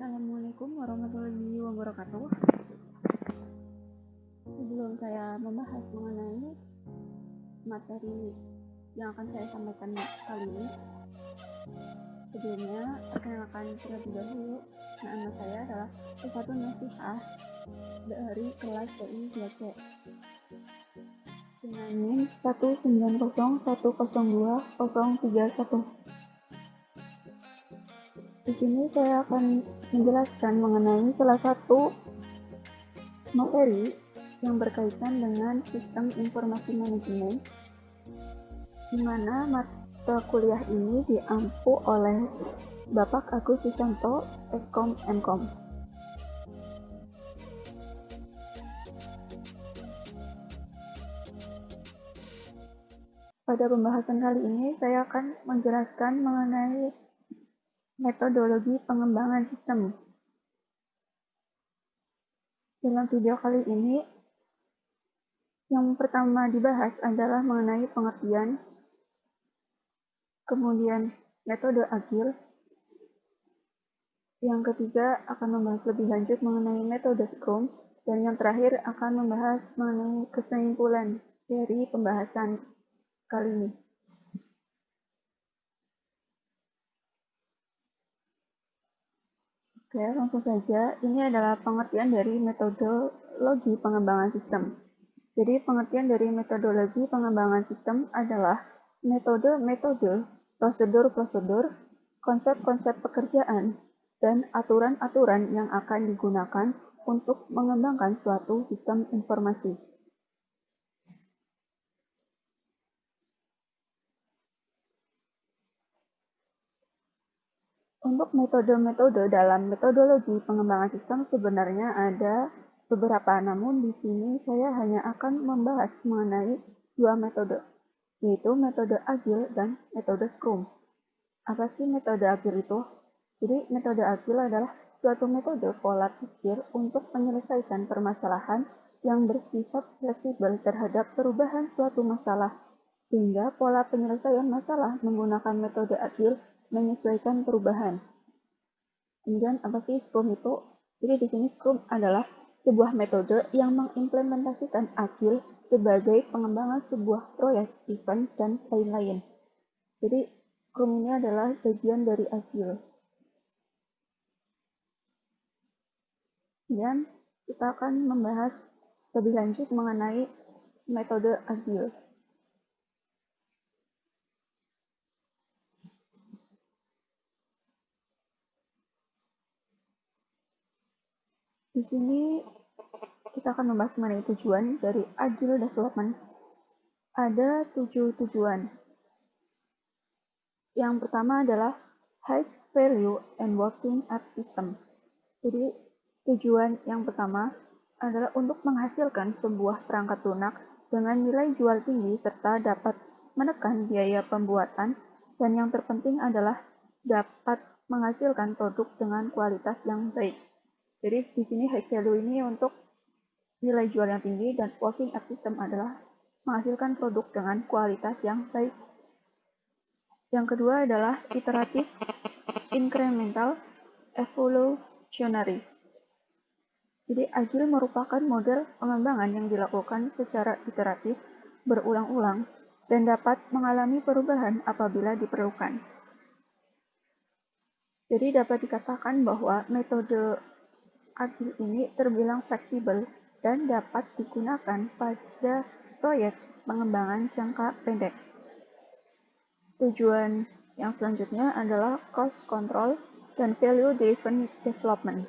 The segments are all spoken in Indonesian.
Assalamualaikum warahmatullahi wabarakatuh. Sebelum saya membahas mengenai materi yang akan saya sampaikan kali ini, sebelumnya perkenalkan terlebih dahulu, nama saya adalah Ifatun Nasihah dari kelas TI 2C dengan NIM 190102031. Di sini saya akan menjelaskan mengenai salah satu materi yang berkaitan dengan sistem informasi manajemen, di mana mata kuliah ini diampu oleh Bapak Agus Susanto, Eskom Mkom. Pada pembahasan kali ini, saya akan menjelaskan mengenai metodologi pengembangan sistem. Dalam video kali ini, yang pertama dibahas adalah mengenai pengertian, kemudian metode agil. Yang ketiga akan membahas lebih lanjut mengenai metode Scrum, dan yang terakhir akan membahas mengenai kesimpulan dari pembahasan kali ini. Oke, langsung saja. Ini adalah pengertian dari metodologi pengembangan sistem. Jadi, pengertian dari metodologi pengembangan sistem adalah metode-metode, prosedur-prosedur, konsep-konsep pekerjaan, dan aturan-aturan yang akan digunakan untuk mengembangkan suatu sistem informasi. Untuk metode-metode dalam metodologi pengembangan sistem sebenarnya ada beberapa, namun di sini saya hanya akan membahas mengenai dua metode, yaitu metode agil dan metode Scrum. Apa sih metode agil itu? Jadi metode agil adalah suatu metode pola pikir untuk menyelesaikan permasalahan yang bersifat fleksibel terhadap perubahan suatu masalah, sehingga pola penyelesaian masalah menggunakan metode agil menyesuaikan perubahan. Kemudian apa sih Scrum itu? Jadi di sini Scrum adalah sebuah metode yang mengimplementasikan agil sebagai pengembangan sebuah proyek, event, dan lain-lain. Jadi Scrum ini adalah bagian dari agil. Dan kita akan membahas lebih lanjut mengenai metode agil. Di sini kita akan membahas mengenai tujuan dari agile development. Ada 7 tujuan. Yang pertama adalah high value and working app system. Jadi tujuan yang pertama adalah untuk menghasilkan sebuah perangkat lunak dengan nilai jual tinggi serta dapat menekan biaya pembuatan, dan yang terpenting adalah dapat menghasilkan produk dengan kualitas yang baik. Jadi di sini high value ini untuk nilai jual yang tinggi, dan working app system adalah menghasilkan produk dengan kualitas yang baik. Yang kedua adalah iteratif, incremental, evolutionary. Jadi agile merupakan model pengembangan yang dilakukan secara iteratif, berulang-ulang, dan dapat mengalami perubahan apabila diperlukan. Jadi dapat dikatakan bahwa metode agile ini terbilang fleksibel dan dapat digunakan pada proyek pengembangan jangka pendek. Tujuan yang selanjutnya adalah cost control dan value-driven development.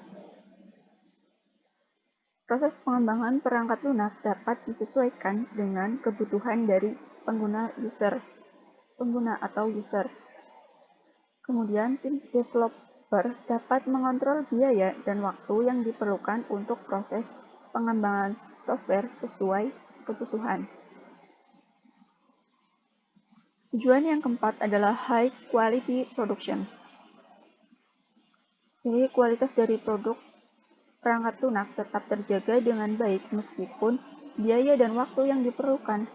Proses pengembangan perangkat lunak dapat disesuaikan dengan kebutuhan dari pengguna atau user. Kemudian tim developer dapat mengontrol biaya dan waktu yang diperlukan untuk proses pengembangan software sesuai kebutuhan. Tujuan yang keempat adalah high quality production. Jadi kualitas dari produk perangkat lunak tetap terjaga dengan baik meskipun biaya dan waktu yang diperlukan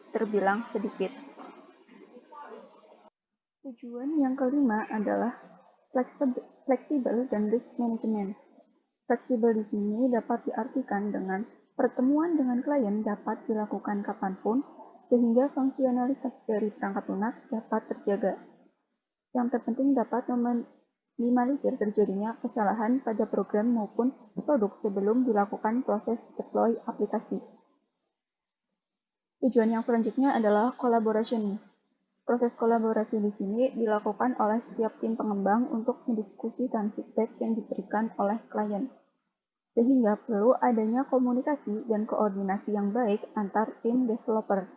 terbilang sedikit. Tujuan yang kelima adalah fleksibel, dan risk management. Fleksibel di sini dapat diartikan dengan pertemuan dengan klien dapat dilakukan kapanpun, sehingga fungsionalitas dari perangkat lunak dapat terjaga. Yang terpenting dapat meminimalisir terjadinya kesalahan pada program maupun produk sebelum dilakukan proses deploy aplikasi. Tujuan yang selanjutnya adalah collaboration. Proses kolaborasi di sini dilakukan oleh setiap tim pengembang untuk mendiskusikan feedback yang diberikan oleh klien, sehingga perlu adanya komunikasi dan koordinasi yang baik antar tim developer.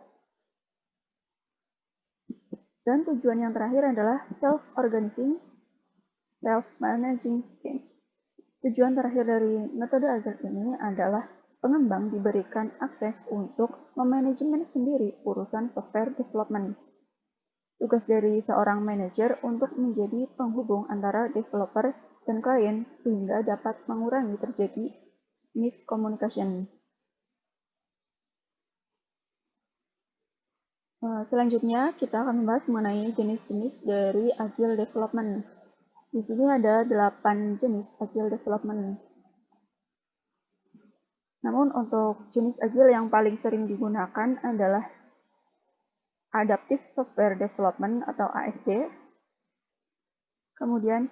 Dan tujuan yang terakhir adalah self-organizing, self-managing teams. Tujuan terakhir dari metode Agile ini adalah pengembang diberikan akses untuk memanajemen sendiri urusan software development. Tugas dari seorang manajer untuk menjadi penghubung antara developer dan klien sehingga dapat mengurangi terjadi miscommunication. Selanjutnya, kita akan membahas mengenai jenis-jenis dari Agile Development. Di sini ada 8 jenis Agile Development. Namun, untuk jenis Agile yang paling sering digunakan adalah Adaptive Software Development atau ASD, kemudian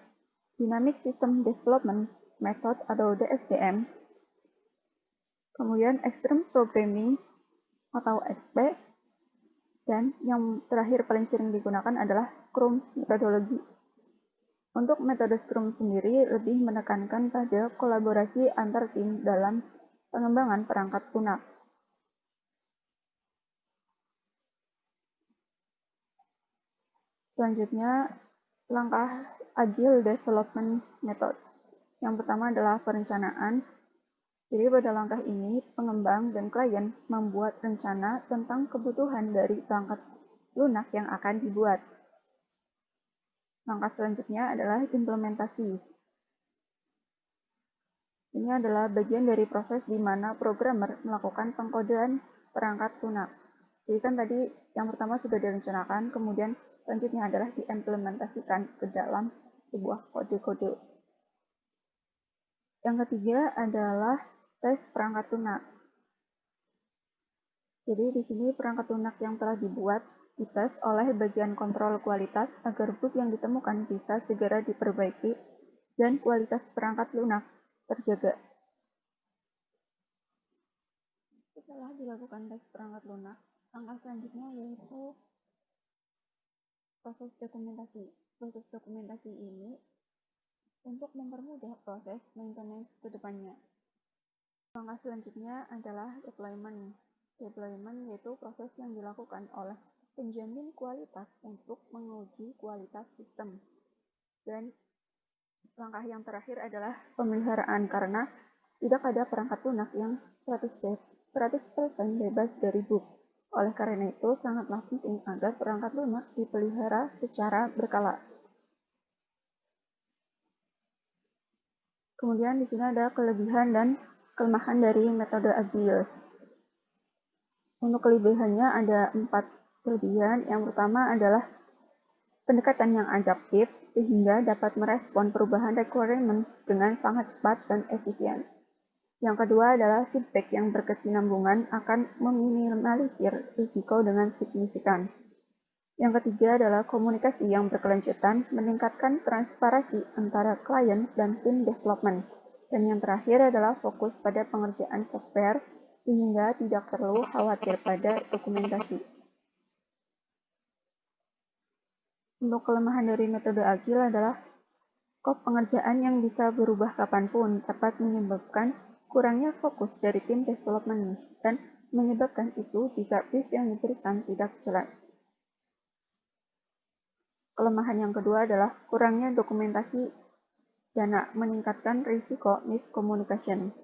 Dynamic System Development Method atau DSDM, kemudian Extreme Programming atau XP, dan yang terakhir paling sering digunakan adalah Scrum Methodology. Untuk metode Scrum sendiri lebih menekankan pada kolaborasi antar tim dalam pengembangan perangkat lunak. Selanjutnya, langkah Agile Development Method. Yang pertama adalah perencanaan. Jadi pada langkah ini, pengembang dan klien membuat rencana tentang kebutuhan dari perangkat lunak yang akan dibuat. Langkah selanjutnya adalah implementasi. Ini adalah bagian dari proses di mana programmer melakukan pengkodean perangkat lunak. Jadi kan tadi yang pertama sudah direncanakan, kemudian selanjutnya adalah diimplementasikan ke dalam sebuah kode-kode. Yang ketiga adalah tes perangkat lunak. Jadi di sini perangkat lunak yang telah dibuat dites oleh bagian kontrol kualitas agar bug yang ditemukan bisa segera diperbaiki dan kualitas perangkat lunak terjaga. Setelah dilakukan tes perangkat lunak, langkah selanjutnya yaitu proses dokumentasi. Proses dokumentasi ini untuk mempermudah proses maintenance ke depannya. Langkah selanjutnya adalah deployment. Deployment yaitu proses yang dilakukan oleh penjamin kualitas untuk menguji kualitas sistem. Dan langkah yang terakhir adalah pemeliharaan karena tidak ada perangkat lunak yang 100% bebas dari bug. Oleh karena itu, sangatlah penting agar perangkat lunak dipelihara secara berkala. Kemudian di sini ada kelebihan dan kelemahan dari metode Agile. Untuk kelebihannya ada 4 kelebihan. Yang pertama adalah pendekatan yang adaptif sehingga dapat merespon perubahan requirement dengan sangat cepat dan efisien. Yang kedua adalah feedback yang berkesinambungan akan meminimalisir risiko dengan signifikan. Yang ketiga adalah komunikasi yang berkelanjutan meningkatkan transparansi antara klien dan tim development. Dan yang terakhir adalah fokus pada pengerjaan software sehingga tidak perlu khawatir pada dokumentasi. Untuk kelemahan dari metode Agile adalah skop pengerjaan yang bisa berubah kapanpun dapat menyebabkan kurangnya fokus dari tim development dan menyebabkan isu jika brief yang diberikan tidak jelas. Kelemahan yang kedua adalah kurangnya dokumentasi dan meningkatkan risiko miscommunication.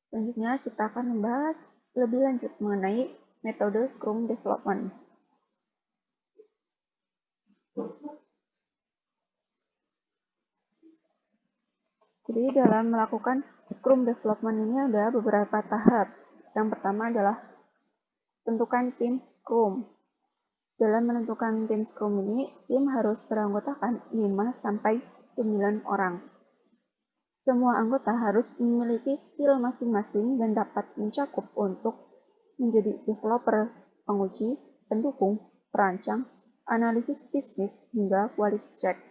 Selanjutnya kita akan membahas lebih lanjut mengenai metode Scrum Development. Jadi dalam melakukan Scrum Development ini ada beberapa tahap. Yang pertama adalah tentukan tim Scrum. Dalam menentukan tim Scrum ini, tim harus beranggotakan 5-9 orang. Semua anggota harus memiliki skill masing-masing dan dapat mencakup untuk menjadi developer, penguji, pendukung, perancang, analisis bisnis, hingga quality check.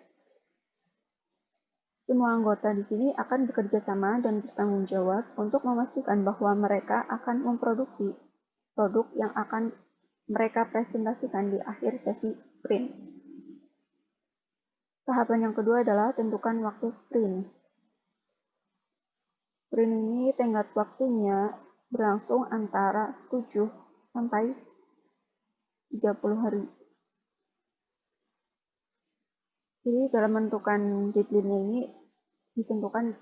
Semua anggota di sini akan bekerja sama dan bertanggung jawab untuk memastikan bahwa mereka akan memproduksi produk yang akan mereka presentasikan di akhir sesi sprint. Tahapan yang kedua adalah tentukan waktu sprint. Sprint ini tenggat waktunya berlangsung antara 7 sampai 30 hari. Jadi dalam menentukan deadline ini ditentukan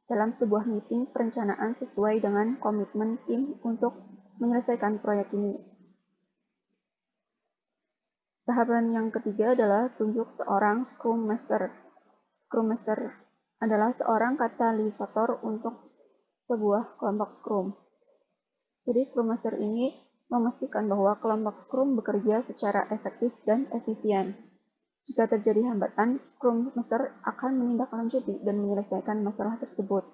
dalam sebuah meeting perencanaan sesuai dengan komitmen tim untuk menyelesaikan proyek ini. Tahapan yang ketiga adalah tunjuk seorang Scrum Master. Scrum Master adalah seorang katalisator untuk sebuah kelompok Scrum. Jadi Scrum Master ini memastikan bahwa kelompok Scrum bekerja secara efektif dan efisien. Jika terjadi hambatan, Scrum Master akan menindaklanjuti dan menyelesaikan masalah tersebut.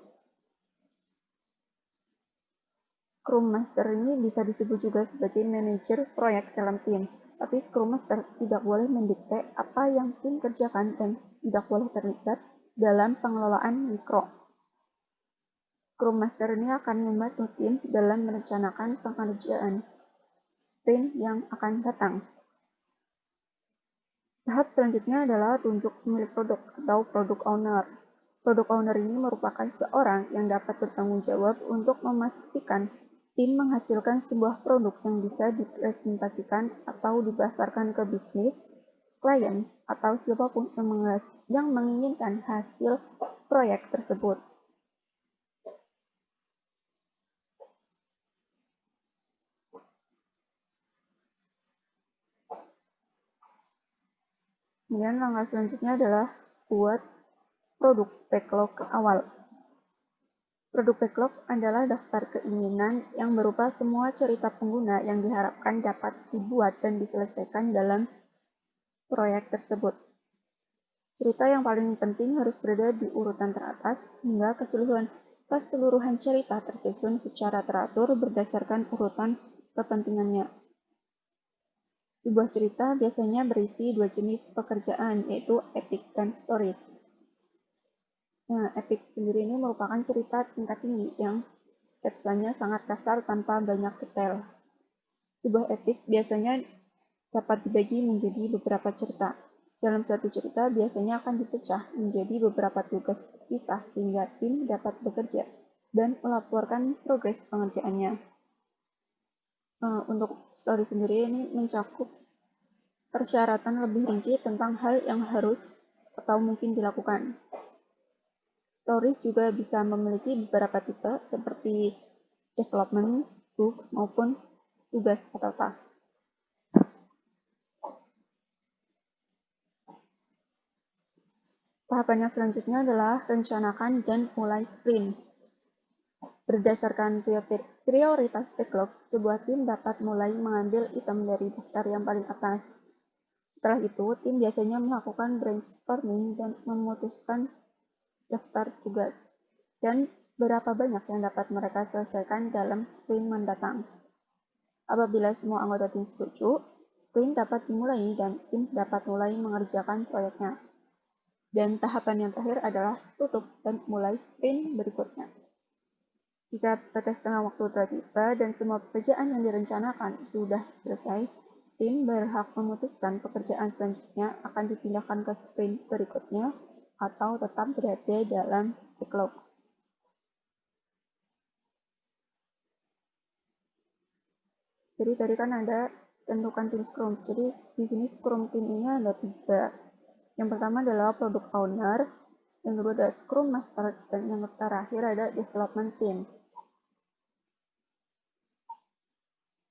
Scrum Master ini bisa disebut juga sebagai manajer proyek dalam tim, tapi Scrum Master tidak boleh mendikte apa yang tim kerjakan dan tidak boleh terlibat dalam pengelolaan mikro. Scrum Master ini akan membantu tim dalam merencanakan pengerjaan sprint yang akan datang. Tahap selanjutnya adalah tunjuk pemilik produk atau product owner. Product owner ini merupakan seorang yang dapat bertanggung jawab untuk memastikan tim menghasilkan sebuah produk yang bisa dipresentasikan atau dipasarkan ke bisnis, klien, atau siapapun yang menginginkan hasil proyek tersebut. Kemudian langkah selanjutnya adalah buat produk backlog awal. Produk backlog adalah daftar keinginan yang berupa semua cerita pengguna yang diharapkan dapat dibuat dan diselesaikan dalam proyek tersebut. Cerita yang paling penting harus berada di urutan teratas hingga keseluruhan cerita tersusun secara teratur berdasarkan urutan kepentingannya. Sebuah cerita biasanya berisi dua jenis pekerjaan, yaitu epic dan stories. Nah, epic sendiri ini merupakan cerita tingkat tinggi yang sketsanya sangat kasar tanpa banyak detail. Sebuah epic biasanya dapat dibagi menjadi beberapa cerita. Dalam suatu cerita biasanya akan dipecah menjadi beberapa tugas terpisah sehingga tim dapat bekerja dan melaporkan progres pengerjaannya. Untuk story sendiri ini mencakup persyaratan lebih rinci tentang hal yang harus atau mungkin dilakukan. Stories juga bisa memiliki beberapa tipe seperti development, book, maupun tugas atau task. Tahapan yang selanjutnya adalah rencanakan dan mulai sprint. Berdasarkan prioritas backlog, sebuah tim dapat mulai mengambil item dari daftar yang paling atas. Setelah itu, tim biasanya melakukan brainstorming dan memutuskan daftar tugas dan berapa banyak yang dapat mereka selesaikan dalam sprint mendatang. Apabila semua anggota tim setuju, sprint dapat dimulai dan tim dapat mulai mengerjakan proyeknya. Dan tahapan yang terakhir adalah tutup dan mulai sprint berikutnya. Jika batas tengah waktu telah tiba dan semua pekerjaan yang direncanakan sudah selesai, tim berhak memutuskan pekerjaan selanjutnya akan dipindahkan ke sprint berikutnya atau tetap berada dalam backlog. Jadi tadi kan ada tentukan tim Scrum. Jadi di sini Scrum tim ini ada 3. Yang pertama adalah product owner, yang kedua ada Scrum Master, dan yang terakhir ada development team.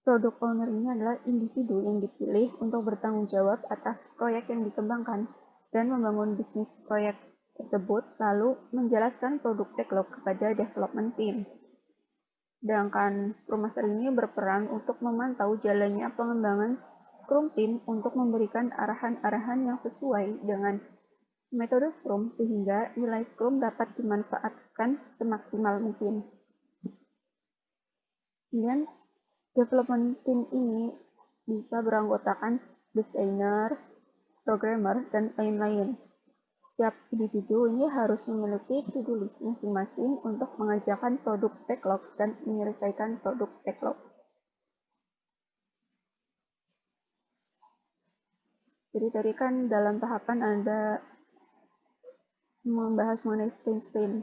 Product owner ini adalah individu yang dipilih untuk bertanggung jawab atas proyek yang dikembangkan dan membangun bisnis proyek tersebut, lalu menjelaskan produk backlog kepada development team. Sedangkan Scrum Master ini berperan untuk memantau jalannya pengembangan Scrum Team untuk memberikan arahan-arahan yang sesuai dengan metode Scrum sehingga nilai Scrum dapat dimanfaatkan semaksimal mungkin. Kemudian, development team ini bisa beranggotakan desainer, programmer, dan lain-lain. Setiap individu ini harus memiliki to-do list masing-masing untuk mengerjakan produk backlog dan menyelesaikan produk backlog. Jadi tadi kan dalam tahapan ada membahas mengenai sprint.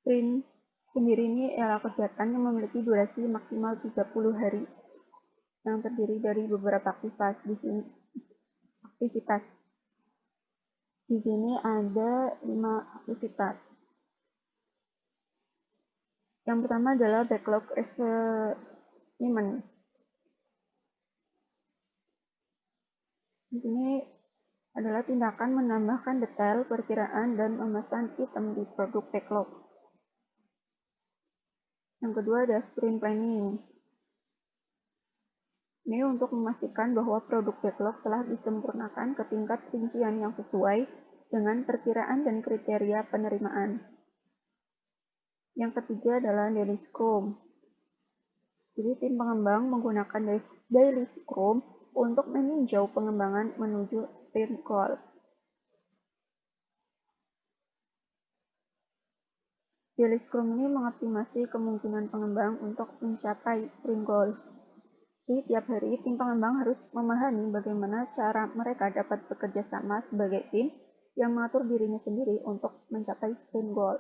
Sprint sendiri ini ialah kegiatan yang memiliki durasi maksimal 30 hari yang terdiri dari beberapa aktivitas. Di sini ada 5 aktivitas. Yang pertama adalah backlog assignment. Di sini adalah tindakan menambahkan detail, perkiraan, dan memesan item di produk backlog. Yang kedua ada sprint planning. Ini untuk memastikan bahwa produk backlog telah disempurnakan ke tingkat rincian yang sesuai dengan perkiraan dan kriteria penerimaan. Yang ketiga adalah daily scrum. Jadi tim pengembang menggunakan daily scrum untuk meninjau pengembangan menuju sprint goal. Daily scrum ini mengoptimasi kemungkinan pengembang untuk mencapai sprint goal. Jadi tiap hari tim pengembang harus memahami bagaimana cara mereka dapat bekerja sama sebagai tim yang mengatur dirinya sendiri untuk mencapai sprint goal.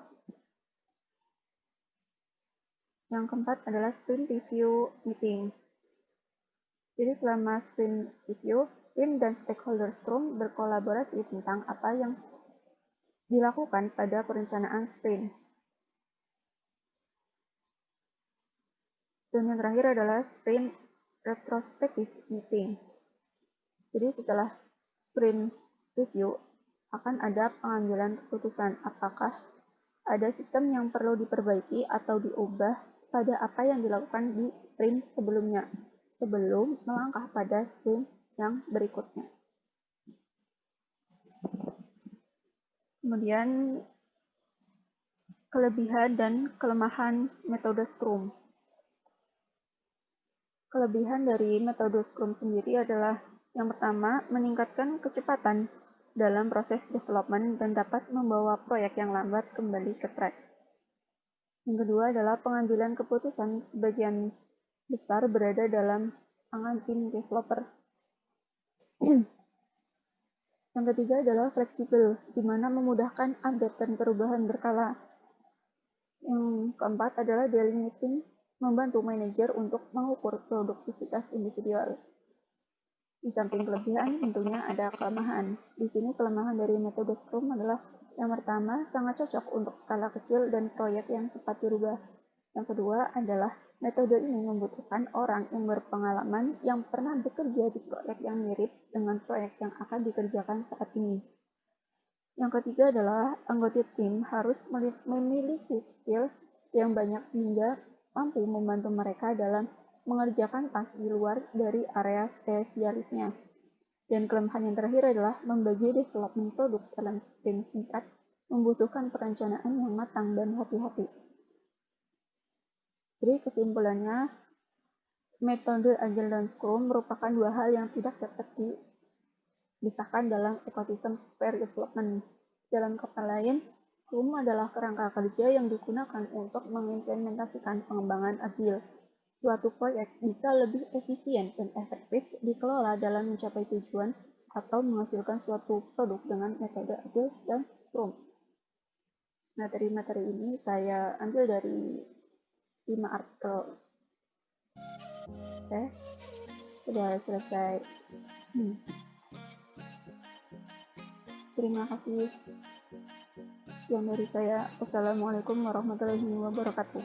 Yang keempat adalah sprint review meeting. Jadi selama sprint review, tim dan stakeholder Scrum berkolaborasi tentang apa yang dilakukan pada perencanaan sprint. Dan yang terakhir adalah sprint retrospective meeting. Jadi setelah sprint review, akan ada pengambilan keputusan apakah ada sistem yang perlu diperbaiki atau diubah pada apa yang dilakukan di sprint sebelumnya, sebelum melangkah pada sprint yang berikutnya. Kemudian, kelebihan dan kelemahan metode Scrum. Kelebihan dari metode Scrum sendiri adalah yang pertama, meningkatkan kecepatan dalam proses development dan dapat membawa proyek yang lambat kembali ke track. Yang kedua adalah pengambilan keputusan sebagian besar berada dalam tangan tim developer. Yang ketiga adalah fleksibel, di mana memudahkan update dan perubahan berkala. Yang keempat adalah daily meeting, membantu manajer untuk mengukur produktivitas individual. Di samping kelebihan, tentunya ada kelemahan. Di sini kelemahan dari metode Scrum adalah yang pertama, sangat cocok untuk skala kecil dan proyek yang cepat dirubah. Yang kedua adalah metode ini membutuhkan orang yang berpengalaman yang pernah bekerja di proyek yang mirip dengan proyek yang akan dikerjakan saat ini. Yang ketiga adalah anggota tim harus memiliki skill yang banyak sehingga mampu membantu mereka dalam mengerjakan task di luar dari area spesialisnya. Dan kelemahan yang terakhir adalah membagi development produk dalam sprint singkat membutuhkan perencanaan yang matang dan hati-hati. Jadi kesimpulannya, metode Agile dan Scrum merupakan dua hal yang tidak dapat dipisahkan dalam ekosistem software development. Dalam kata lain, Scrum adalah kerangka kerja yang digunakan untuk mengimplementasikan pengembangan Agile. Suatu proyek bisa lebih efisien dan efektif dikelola dalam mencapai tujuan atau menghasilkan suatu produk dengan metode Agile dan Scrum. Materi-materi ini saya ambil dari 5 artikel. Oke, sudah selesai. Terima kasih. Sekian dari saya. Wassalamualaikum warahmatullahi wabarakatuh.